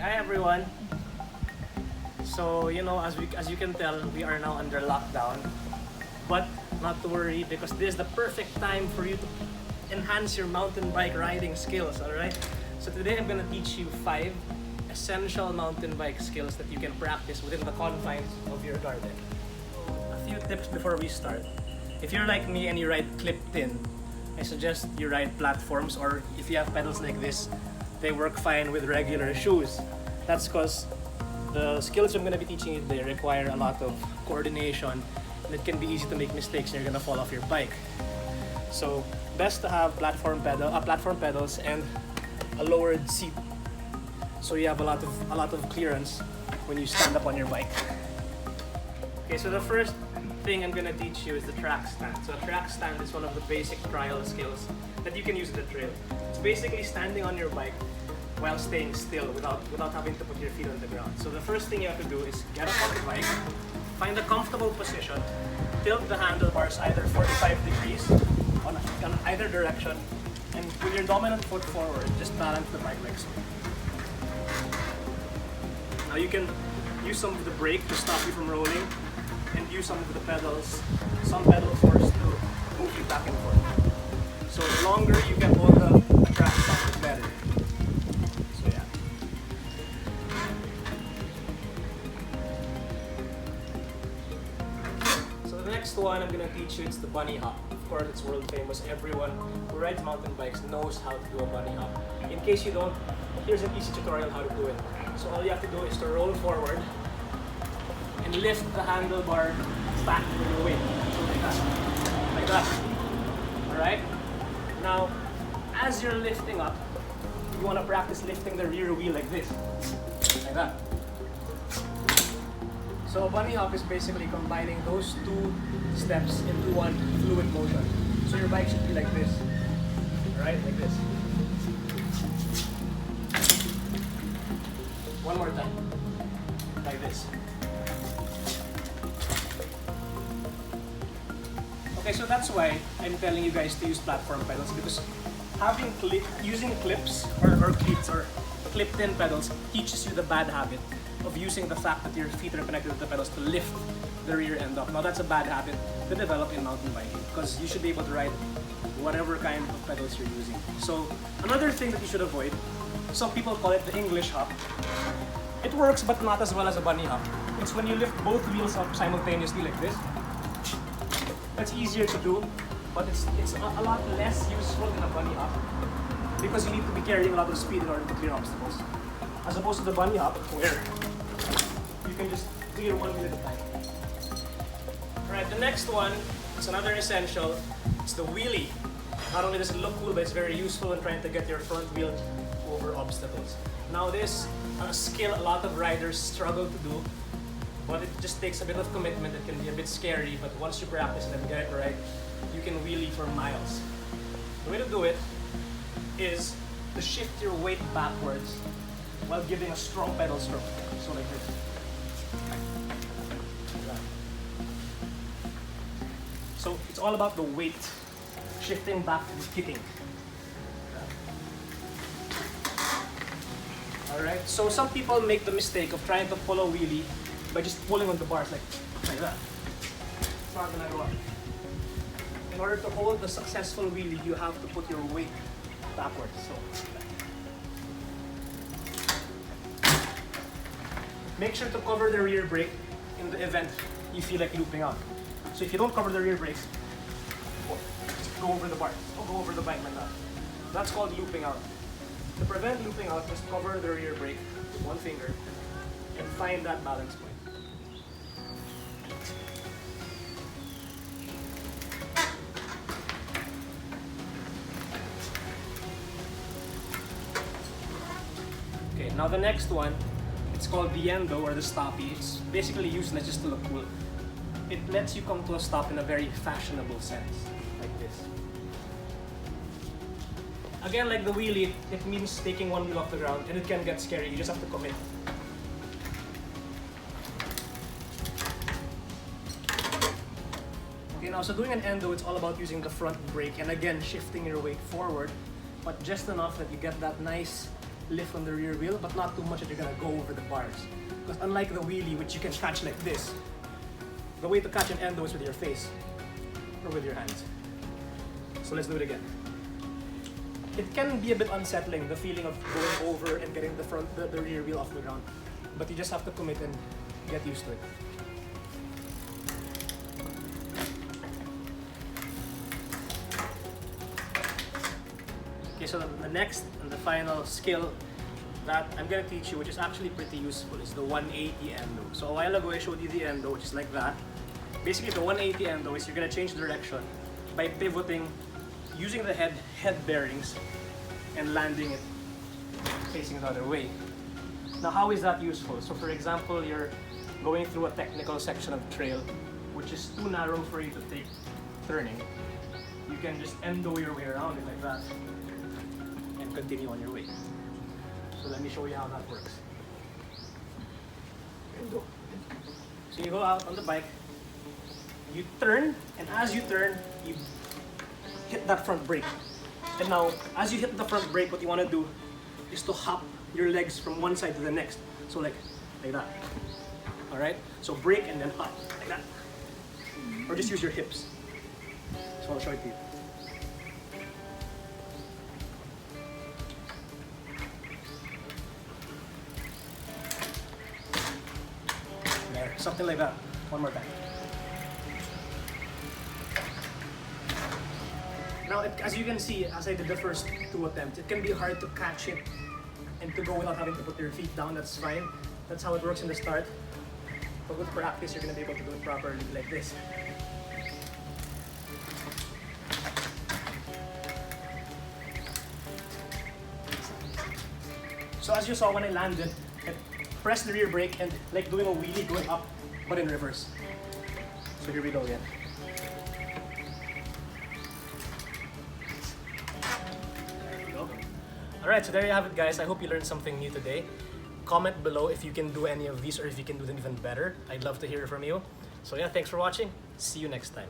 Hi everyone. So as you can tell, we are now under lockdown. But not to worry because this is the perfect time for you to enhance your mountain bike riding skills, alright? So today I'm gonna teach you 5 essential mountain bike skills that you can practice within the confines of your garden. A few tips before we start. If you're like me and you ride clipped in, I suggest you ride platforms, or if you have pedals like this, they work fine with regular shoes. That's because the skills I'm going to be teaching you today require a lot of coordination, and it can be easy to make mistakes and you're going to fall off your bike. So best to have platform pedals and a lowered seat, so you have a lot of clearance when you stand up on your bike. Okay, so the first thing I'm gonna teach you is the track stand. So a track stand is one of the basic trial skills that you can use in the trail. It's basically standing on your bike while staying still without having to put your feet on the ground. So the first thing you have to do is get up on the bike, find a comfortable position, tilt the handlebars either 45 degrees on either direction, and with your dominant foot forward, just balance the bike like so. Now you can use some of the brake to stop you from rolling, and use some of the pedals, some pedal force to move you back and forth. So the longer you can hold the track stand, the better. So yeah. So the next one I'm gonna teach you, it's the bunny hop. Of course, it's world famous. Everyone who rides mountain bikes knows how to do a bunny hop. In case you don't, here's an easy tutorial how to do it. So all you have to do is to roll forward and lift the handlebar back with your weight. So like that. Alright? Now, as you're lifting up, you want to practice lifting the rear wheel like this. Like that. So a bunny hop is basically combining those two steps into one fluid motion. So your bike should be like this. Alright? Like this. One more time. Like this. Okay, so that's why I'm telling you guys to use platform pedals, because using clips or cleats or clipped-in pedals teaches you the bad habit of using the fact that your feet are connected to the pedals to lift the rear end up. Now that's a bad habit to develop in mountain biking, because you should be able to ride whatever kind of pedals you're using. So another thing that you should avoid, some people call it the English hop. It works, but not as well as a bunny hop. It's when you lift both wheels up simultaneously like this. That's easier to do, but it's a lot less useful than a bunny hop, because you need to be carrying a lot of speed in order to clear obstacles, as opposed to the bunny hop where you can just clear one wheel at a time. Alright, the next one is another essential. It's the wheelie. Not only does it look cool, but it's very useful when trying to get your front wheel over obstacles. Now this is a skill a lot of riders struggle to do, but it just takes a bit of commitment. It can be a bit scary, but once you practice it and get it right, you can wheelie for miles. The way to do it is to shift your weight backwards while giving a strong pedal stroke. So like this. So it's all about the weight, shifting back and kicking. Alright, so some people make the mistake of trying to pull a wheelie by just pulling on the bars like that. It's not gonna go up. In order to hold the successful wheelie, you have to put your weight backwards. So make sure to cover the rear brake in the event you feel like looping out. So if you don't cover the rear brakes, just go over the bar. Don't go over the bike like that. That's called looping out. To prevent looping out, just cover the rear brake with one finger and find that balance point. Okay, now the next one, it's called the Endo or the stoppie. It's basically useless just to look cool. It lets you come to a stop in a very fashionable sense, like this. Again, like the wheelie, it means taking one wheel off the ground, and it can get scary. You just have to commit. Okay, now so doing an endo, it's all about using the front brake and again shifting your weight forward, but just enough that you get that nice lift on the rear wheel, but not too much that you're gonna go over the bars. Because unlike the wheelie, which you can catch like this, the way to catch an endo is with your face or with your hands. So let's do it again. It can be a bit unsettling, the feeling of going over and getting the rear wheel off the ground. But you just have to commit and get used to it. Okay, so the next and the final skill that I'm gonna teach you, which is actually pretty useful, is the 180 endo. So a while ago I showed you the endo, which is like that. Basically the 180 endo is you're gonna change direction by pivoting using the head bearings and landing it facing the other way. Now how is that useful? So for example, you're going through a technical section of trail which is too narrow for you to take turning. You can just endo your way around it like that and continue on your way. So let me show you how that works. Endo. So you go out on the bike, you turn, and as you turn, you hit that front brake. And now, as you hit the front brake, what you want to do is to hop your legs from one side to the next. So like that. All right? So brake and then hop, like that. Or just use your hips. So I'll show it to you. There, something like that. One more time. Now, as you can see, as I did the first two attempts, it can be hard to catch it and to go without having to put your feet down. That's fine. That's how it works in the start. But with practice, you're going to be able to do it properly like this. So as you saw when I landed, I pressed the rear brake and like doing a wheelie going up, but in reverse. So here we go again. Alright, so there you have it guys. I hope you learned something new today. Comment below if you can do any of these or if you can do them even better. I'd love to hear from you. So yeah, thanks for watching. See you next time.